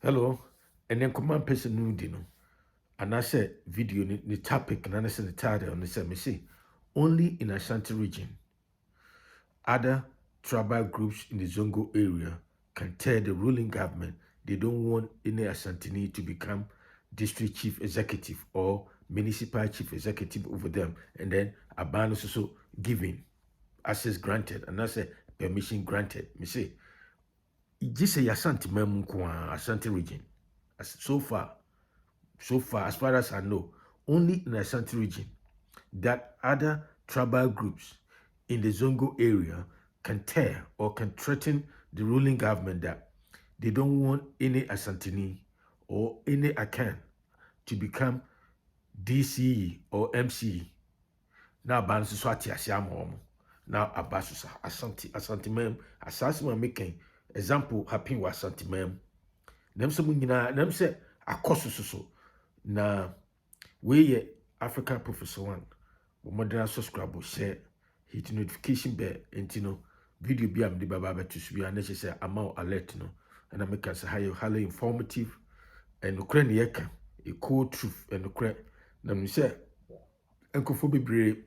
Hello, and then command person no dino. And I said video the topic and I said the title and I said me see only in Asante region. Other tribal groups in the Zongo area can tell the ruling government they don't want any Asanteni to become district chief executive or municipal chief executive over them, and then a ban is also given, access granted, and I say permission granted. Me say, just say Asante Mampong, Asante region. So far, as far as I know, only in the Asante region that other tribal groups in the Zongo area can tear or can threaten the ruling government that they don't want any Asanteni or any Akan to become DCE or MCE. Now, Bansu Swati Asiamo. Now, Abasusa, Asante Mem, Asasima making example happen with Asante Mem. Them some them say, Akosuso. Na we African Professor One. Modern subscribe share hit notification bell and video be am the baba to be unnecessary amount alert no and I make us highly informative and Ukraine yeka a cold truth and Ukraine na me say enkofo bebre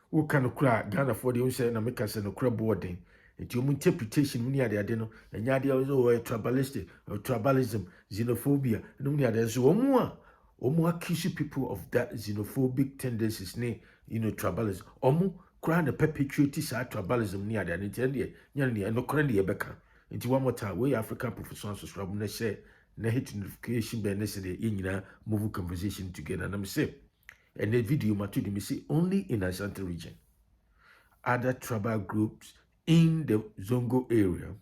wo kan kura Ghana for the say na make us no kura boarding nti omu interpretation mu ni ade no enya ade o tribalistic or tribalism xenophobia no mu ni ade so omu accuse people of that xenophobic tendencies ne tribalism omu kura na perpetuate sa tribalism ni ade nti ende nya ne no kura ne beka nti one more time we African professional subscribe na share na hit notification bell na say the nyina move conversation together na me say and the video matudi me say only in Asante region other tribal groups in the Zongo area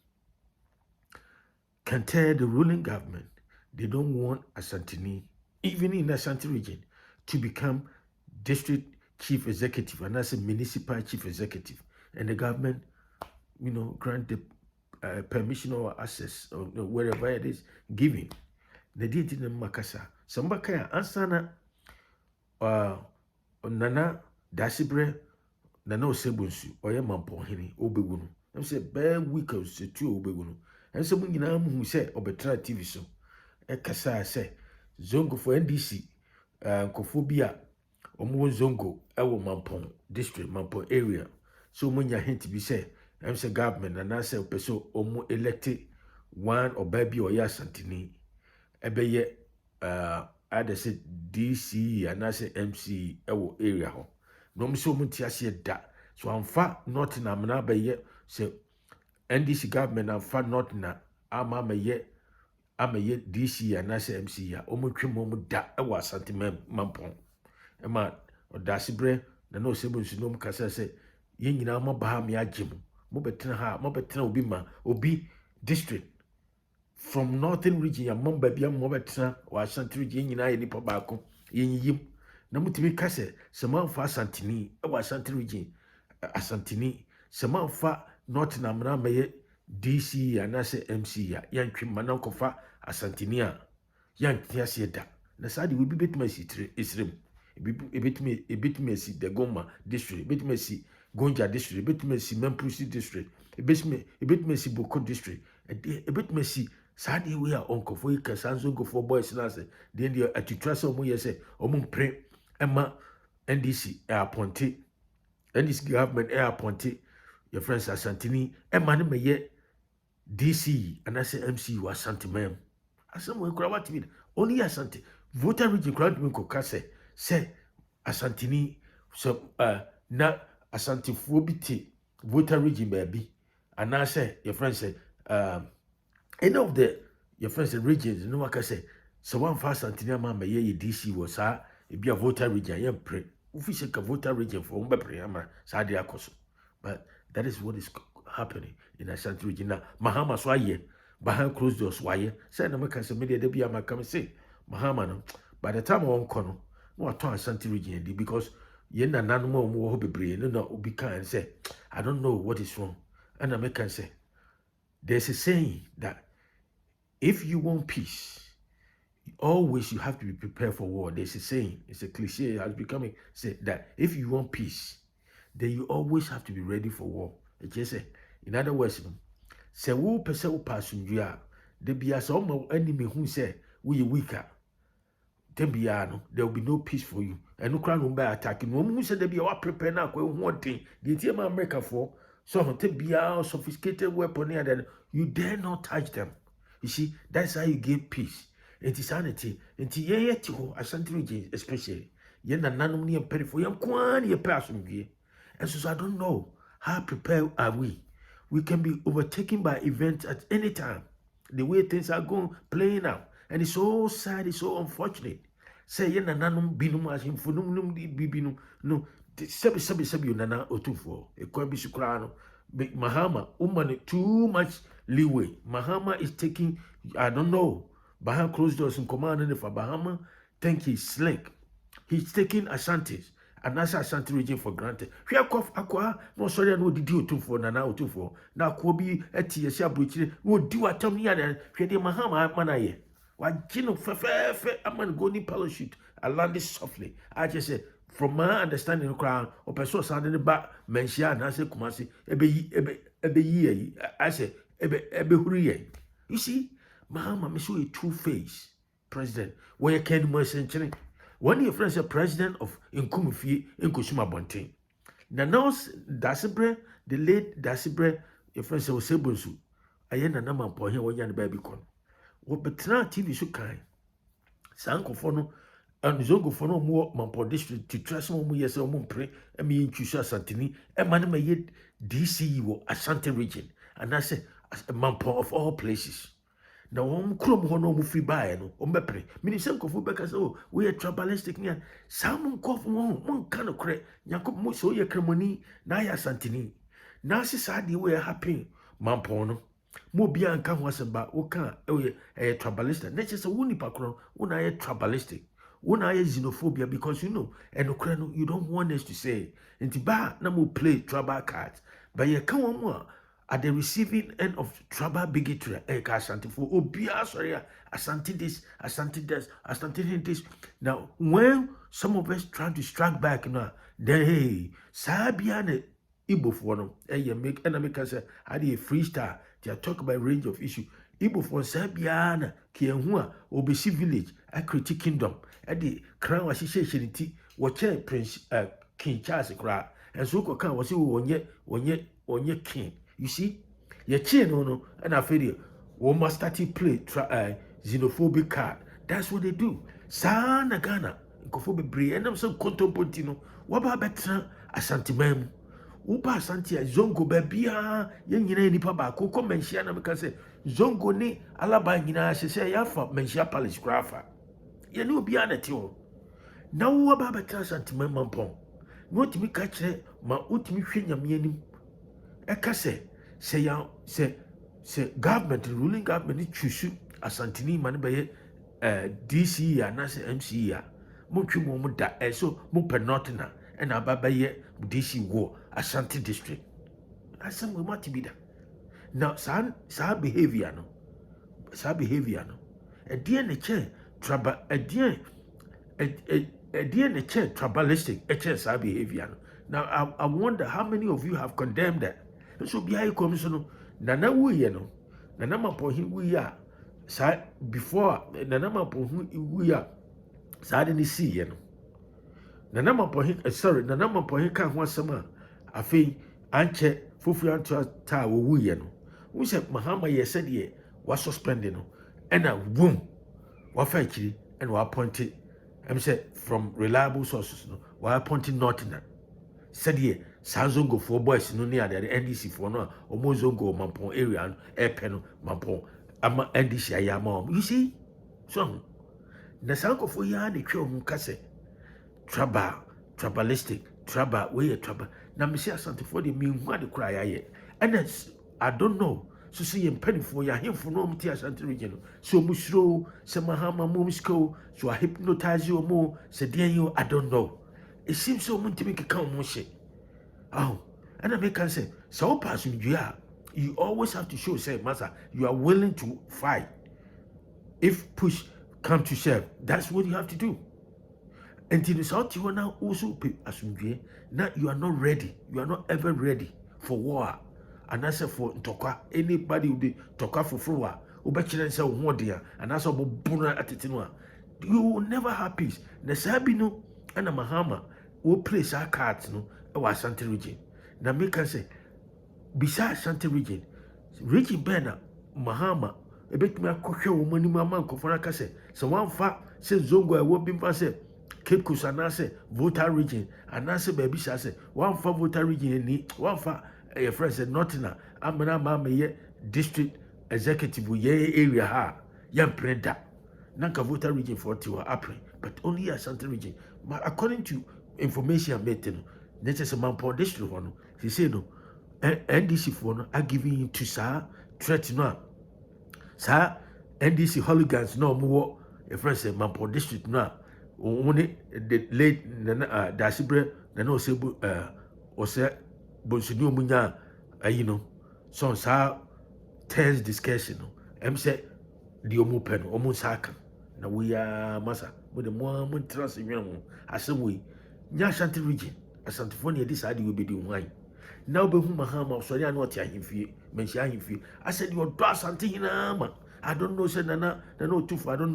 can tell the ruling government they don't want Asanteni, even in the Asante region, to become district chief executive and as a municipal chief executive. And the government, grant the permission or access or wherever it is given. They did in Makasa. Sambakaya ansana nana dasibre nana osebunsu oye Mampong hini obegunu. I'm say bare week or two obegunu. And so when you who say obetra TV so kasa say zongo for NDC kophobia omo zongo ewo Mampong district Mampong area. So when you hint to be say I'm say government and I say person omo elected one or baby or ya Asanteni ebeye either say DC and I say MC ewo area ho. No me so munti ase da. So amfa not na mna beye say NDC government amfa not na ama meye DC and I say MC ya omo twem omo da ewo Asante Mampong. Ema odasibre na no sebunsu no mkasa say ye nyina mo ba me agye mo betena ha mo betena obi district from northern region ya mamba bia mo betena wa Asante region nyina ye nipa baako yenyim na mutimi kase semanfa Asanteni ewa Asante region Asanteni semanfa north na mna meye DC ya na se MC ya yantwe manan kofa Asanteni a yantia se da na sadi we bi betuma si isrem ebetuma si de Goma district ebetuma si Gonja district ebetuma si Mempusi district ebetuma si Boko district ebetuma si sadi we are onkofo ika sanzo gofo boys na se de ndi atitrasa omo yese omo mpre ema NDC appointed NDC government appointed your friends Asanteni ema ne meye DC and I say MC was Asante Mem. Asam we kura what mean only Asante voter region crowd me ko kase say Asanteni so na Asante phobity voter region baby and I say your friends say any of the your friends regions no waka say so one fast Asanteni ma meye DC was e be a voter region yam pray ufi se ka voter region for umbe pray ama sa de akoso but that is what is happening in Asante region now. Mahama so aye behind closed doors why say na make say media dey be am come say Mahama no by the time one kono no aton Asante region dey because ye na nanu mo wo bebre no na obi kan say I don't know what is wrong and I make say there's a saying that if you want peace always you have to be prepared for war. There's a saying, it's a cliche, it has become say that if you want peace, then you always have to be ready for war. It just say, in other words, say who person who pass you The be as almost enemy who say we weaker. Tembiano, there will be no peace for you. And no crown will be attacking. No one said they be all prepared now. One thing, the team America for so Tembia sophisticated weapon here that you dare not touch them. You see, that's how you get peace. It is sanity. And ye to Asante Region, especially. Yen and none near petty for young quan ye person. And so I don't know how prepared are we. We can be overtaken by events at any time. The way things are going, playing out. And it's so sad, it's so unfortunate. Say, yen and nanum binum as him for num bibino. No, sebi nana otufo. A quabi sucrano. Mahama, too much leeway. Mahama is taking, I don't know, behind closed doors in command, and if Bahama think he's slick. He's taking Asantes. And that's Asante Region for granted. We are cough aqua, no sorry, no did you for Nana Otufo. Now, Kobe, Etia, Butcher, would do a Tommy and Freddy Mahama Manaye. Why, Gino, I'm going to go in parachute. I landed softly. I just said, from my understanding of crown, or person sounding back, Menshia, and I said, Kumasi, ebe ye. I said, ebe hurry. You see, Mahama, me show a true face, President, where can more century. One of your friends is president of Nkumufi in Kusuma Bontin. The nurse Dasibre, the late Dasibre, your friend was Sebunsu. I ain't a number of point here when you're the baby con. What but now TV so kind. Sanko Fono and Zongo Fono more Mampong district to trust more yes or Mumpre, and me in Chusha Santini, and man may yet DCE Asante Region, and I say Mampong of all places. Now, Chrome Hono free buy no Ombepre. Minister of Becas, oh, we are tribalistic near some cough one kind of credit. Yakob Muso, your cremoni, Naya Santini. Nasi Sadi, we are happy, Mampono. Mobia and can was about Oka, a tribalist. Nature's a woony pacron, one eye tribalistic. One eye xenophobia because you know, and Ukraine, you don't want us to say, and Tiba, no play tribal cards. But you come on more. At the receiving end of tribal bigotry, Asante for Obia, sorry, Asante this, Asante this, Asante this. Now, when some of us trying to strike back now, then hey, Sabiane Igbo for them, you make enemy say, I did a freestyle, they talk about range of issue. Igbo for Sabiana, Kianhua, Obesi village, a critic kingdom, at the crown association, watch Prince King Charles cry, and so can was you on yet king. You see, your chain no, and I feel you. We must start to play xenophobic card. That's what they do. Sana Ghana, Kofobe Bray, and I'm so contemplating. What about better Asante Mampong? Upa Asante Zongo Babia, young nipa ba, Coco Menshia, because say Zongo ni Alabangina, she say Yafa, Menshia Palace Grapha. You know, beyond it, you. Now, what about better Asante Mampong? Not me catch it, my ultimate thing, Eka say government, ruling government choose Asanteni Manbaye DC and MCE. Muchu Momuda, so Mupenotna, and Ababaye DC war, Asante district. As some will not be that. Now, sa behavior no. A dear nature, trouble, a dear nature, tribalistic, a chance sa behavior no. Now, I wonder how many of you have condemned that. So be I commission Nana we no Nana Mampong we are before Nana Mampong we are suddenly see you know Nana Mampong sorry Nana Mampong can't want some I think Anche Fufian ta we no we said Mahama ye said ye was suspended no and a boom what factory and we appointed I'm said from reliable sources no we appointed nothing said ye Zongo for boys no near the NDC for no or Zongo Mampong area Pen Mampong ama NDC ayama. You see? So the Sanko for ya the Kyo Mukase tribalistic way trouble. Now me say something for the mean what the cry aye. And that's I don't know. So see him penny for ya him for no Asante Region. So Mushro, Samahama Mumisko, so I hypnotize you more, said you I don't know. It seems so much to make a come mushy. Oh, and I make can say, so person you always have to show, say, Master, you are willing to fight. If push come to shove, that's what you have to do. Until the South you are now also assume now you are not ready. You are not ever ready for war. And I say for Toka, anybody will be Toka for war. ubechire say wo de and as obubuna atete no a you will never have peace. Na sabi no ana Mahama wo place our cards no e wa Asante region. Na me can say beside Asante region bena Mahama ebetumi akohwe wo mani mama nkofona ka say so one fa say zongo e wo bi mfa say Cape Coast anase voter region anase baby say one fa voter region ni one fa your friend said nothing amana mama ye district executive ye area ha yam preda nanka voter region 40 were apre but only Asante region. According to information I'm getting, this is a Mampong district one. He said no NDC for no are giving to sir threat no sir NDC hooligans no more a friend said Mampong district no only the late Dasibre no say or say Bonsinu Munya you know so sir tense discussion no say the omupen omusaka na we are masa with the more trust in you asem we nya Asante region Asante for near this adi we be doing wine now be who Mahama sorry and what ya himfie mention himfie I said you do Asante hinama I don't know say nana no too I don't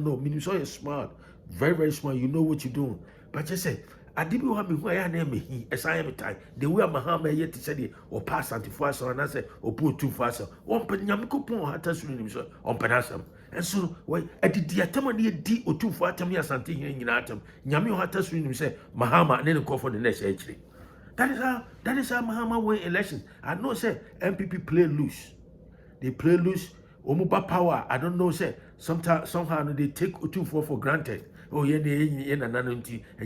know meaning so you're smart very smart you know what you're doing but just say I didn't have me who I name he as I am time the way Mahama yet said or pass Asante for us and I said or put too fast one pen yamiko pon hata sunim so on penasam and so why I did the atamani di or two for atami Asante here in atom nyami hata sunim say Mahama and then call for the next actually that is how Mahama win election. I know say MPP play loose. They play loose. Omuba power. I don't know say somehow they take 2-4 for granted. Oh yeah, and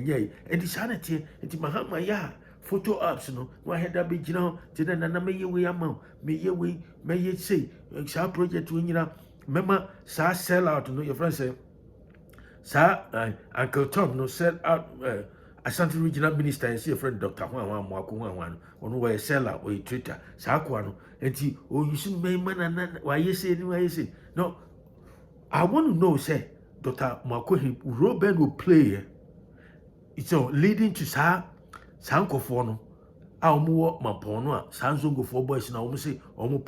yeah, and this sanity, and Mahama yeah. Photo apps, no. Why had that be to the nana me we amount, me ye we may ye say, shall project when you know, remember, sa sell out, no, your friend say, sa Uncle Tom no sell out. Asante Regional Minister and see a friend Dr. Juan on where a seller or a trader, Saquano, and he, oh, you should make man and why you say, no. I want to know, say, Dr. Makohi, Robin will play it's all leading to Sanko Fono, our more Mampono, Sanzongo for boys now, almost say, almost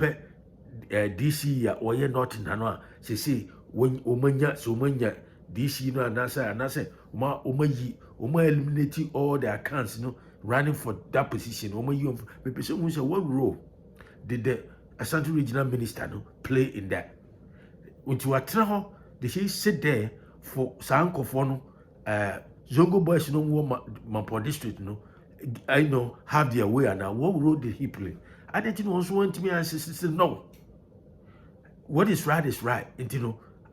DC or ye not in Hanoa, say, when Omanya, so manya, DC no and I say, Ma Omayi. Eliminating all the accounts, running for that position. What role did the Asante Regional Minister play in that? When you are trying, they sit there for Sanko for Zongo boys no more Mampong district I know have their way now. What role did he play? I didn't also want me and say no. What is right is right. I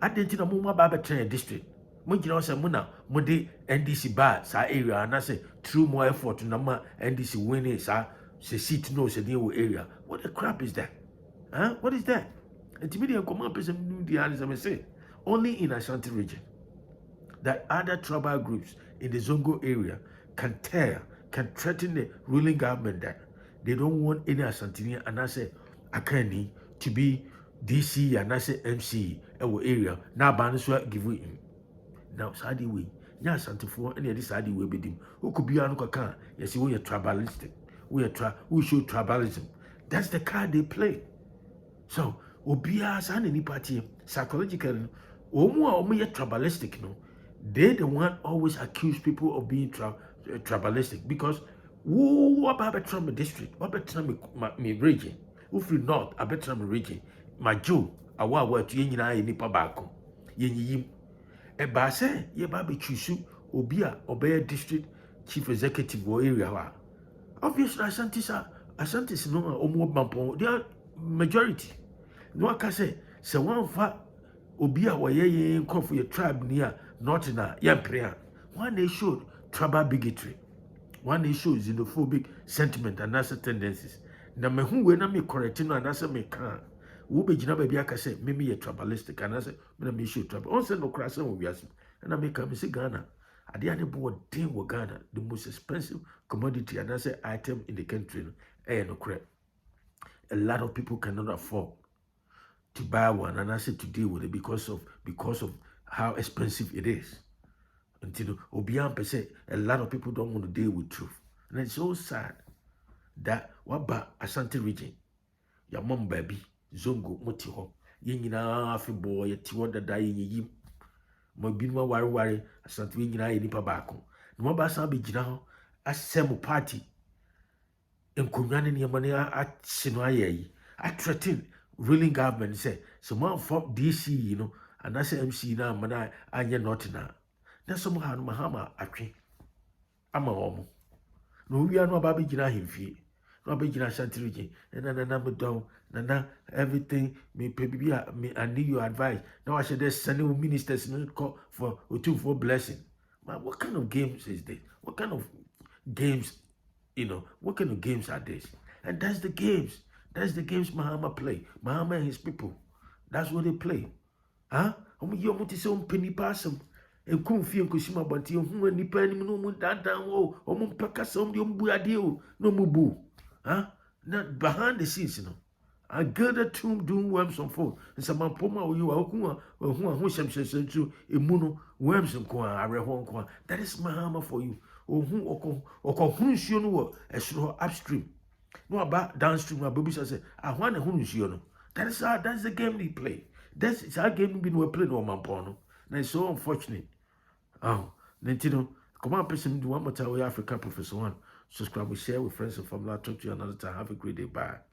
didn't know more about the district. Mujina say muna mudi NDC bad sa area and I say through more effort to nama NDC winning sa se seat no se new area. What the crap is that? Huh? What is that? And to me the command person the answer say only in Asante region that other tribal groups in the Zongo area can threaten the ruling government that they don't want any Asantini and I say Akani to be DC and I say MCE area now baniswa give we now sadi we nya Asante for any this sadi we be dim who could be anu kaka yes we are tribalistic we show tribalism that's the card they play so obia san any party psychologically omo ye tribalistic no they the one always accuse people of being tribalistic because who about Trump district what about me region who free north about Trump region my Joe awa to yin na nipa baako yin eba say ye ba be chusu obi a obey district chief executive or area obviously Asante no omo Mampong they are majority no aka say one fa obi a woye nko for your tribe near not na yamprea one they showed tribal bigotry one they shows xenophobic sentiment and nasty tendencies na me hu we na me correct no and say me kan wo be gina ba bia ka say me ye tribalistic and say me na me show tribal on say no cross we wiase and I make me say Ghana ade ane bo den wo Ghana the most expensive commodity and say item in the country no crap a lot of people cannot afford to buy one and I say to deal with it because of how expensive it is until obian per se a lot of people don't want to deal with truth and it's so sad that what ba Asante region your mom baby zongo moti ho Yina afebo ye ti won dada yiyim mo binuma ware Asante we nyina ye nipa baako no mo ba san be gina ho asem party enkonwa ne niam ne a no ayi I threaten ruling government say so man from DC you know and that's MC na mana anye not na somehow no mahama atwe ama omo no wi anu aba be gina hemfie no be gina Asante Region na me don na everything me pebia me I need your advice now I should send you ministers no call for blessing. Man, what kind of games is this? What kind of games, what kind of games are this? And that's the games Mahama play. Mahama and his people, that's what they play. Huh? You want to say penny passum and come feel Kushima, but you who any penny no moon down oh mum pekka some the umbuadio no mubu. Huh? Not behind the scenes, I gathered to doing worms on phone and some poma you are who some says to imuno worms and kwa arehon. That is Mahama for you. Or who or who's you know as upstream. No about downstream, my baby says, I want a who's you know. That's the game they play. That's our game been we play no Mampono. And it's so unfortunate. Oh, Nintino, come on, person do one more time Africa Professor One. Subscribe, share with friends and family. I'll talk to you another time. Have a great day. Bye.